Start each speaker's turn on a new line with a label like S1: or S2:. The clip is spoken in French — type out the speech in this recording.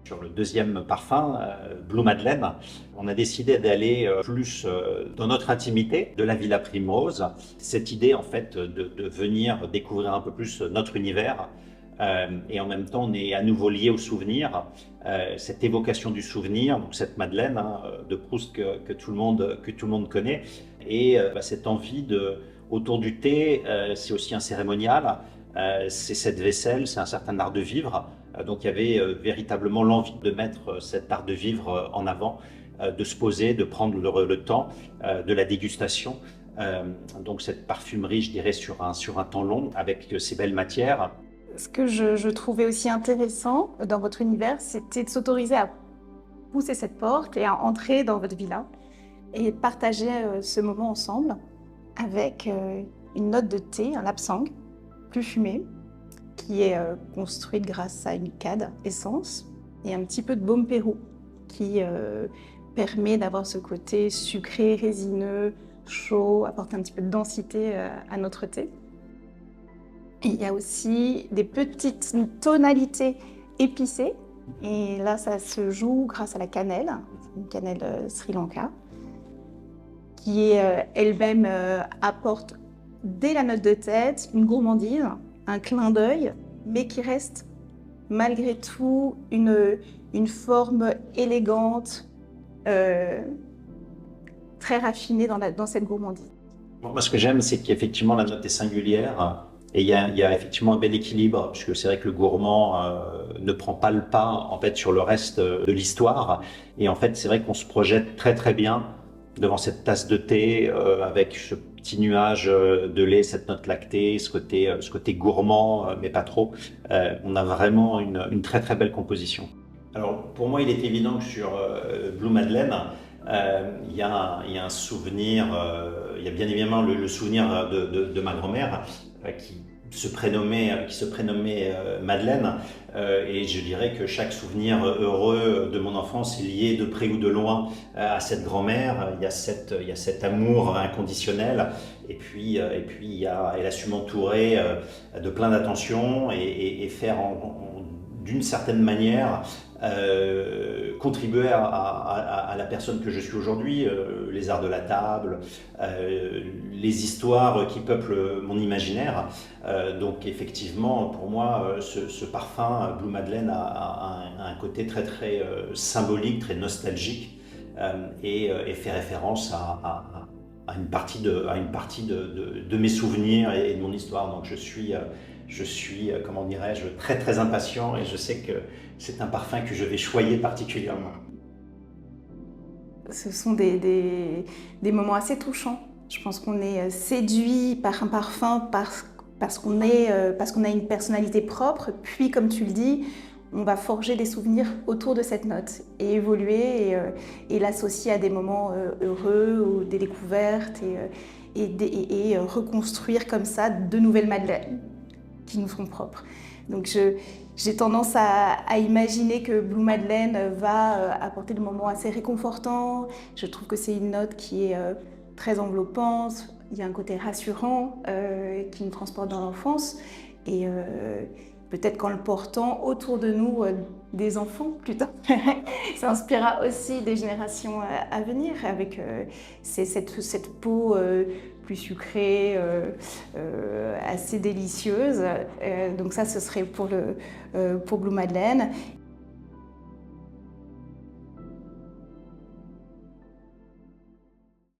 S1: Sur le deuxième parfum, Blue Madeleine, on a décidé d'aller plus dans notre intimité de la Villa Primrose. Cette idée, en fait, de venir découvrir un peu plus notre univers. Et en même temps, on est à nouveau lié au souvenir. Cette évocation du souvenir, donc cette Madeleine de Proust que tout le monde connaît. Et cette envie autour du thé, c'est aussi un cérémonial. C'est cette vaisselle, c'est un certain art de vivre. Donc il y avait véritablement l'envie de mettre cet art de vivre en avant, de se poser, de prendre le temps de la dégustation. Donc cette parfumerie, je dirais, sur un temps long, avec ces belles matières.
S2: Ce que je trouvais aussi intéressant dans votre univers, c'était de s'autoriser à pousser cette porte et à entrer dans votre villa et partager ce moment ensemble avec une note de thé, un lapsang, plus fumé, qui est construite grâce à une cade essence et un petit peu de baume Pérou qui permet d'avoir ce côté sucré, résineux, chaud, apporter un petit peu de densité à notre thé. Et il y a aussi des petites tonalités épicées et là ça se joue grâce à la cannelle, une cannelle Sri Lanka, qui elle-même apporte dès la note de tête une gourmandise, un clin d'œil, mais qui reste malgré tout une forme élégante, très raffinée dans cette gourmandise.
S1: Moi, ce que j'aime, c'est qu'effectivement, la note est singulière. Et il y a effectivement un bel équilibre, puisque c'est vrai que le gourmand ne prend pas le pas en fait sur le reste de l'histoire. Et en fait, c'est vrai qu'on se projette très très bien devant cette tasse de thé avec ce petit nuage de lait, cette note lactée, ce côté gourmand, mais pas trop. On a vraiment une très très belle composition. Alors pour moi, il est évident que sur Blue Madeleine, il y a un souvenir, il y a bien évidemment le souvenir de ma grand-mère qui se prénommait Madeleine. Et je dirais que chaque souvenir heureux de mon enfance est lié de près ou de loin à cette grand-mère. Il y a cet amour inconditionnel. Et puis elle a su m'entourer de plein d'attention et faire d'une certaine manière contribuer à la personne que je suis aujourd'hui, les arts de la table, les histoires qui peuplent mon imaginaire. Donc effectivement, pour moi, ce parfum Blue Madeleine a un côté très très symbolique, très nostalgique, et fait référence à une partie de mes souvenirs et de mon histoire. Donc je suis, comment dirais-je, très très impatient, et je sais que c'est un parfum que je vais choyer particulièrement.
S2: Ce sont des moments assez touchants. Je pense qu'on est séduit par un parfum parce qu'on a une personnalité propre. Puis, comme tu le dis, on va forger des souvenirs autour de cette note et évoluer et l'associer à des moments heureux ou des découvertes et reconstruire comme ça de nouvelles madeleines qui nous seront propres. Donc j'ai tendance à imaginer que Blue Madeleine va apporter des moments assez réconfortants. Je trouve que c'est une note qui est très enveloppante. Il y a un côté rassurant qui nous transporte dans l'enfance. Et peut-être qu'en le portant autour de nous, des enfants plus tard, ça inspirera aussi des générations à venir avec cette peau plus sucrée, assez délicieuse. Donc ça, ce serait pour Blue Madeleine.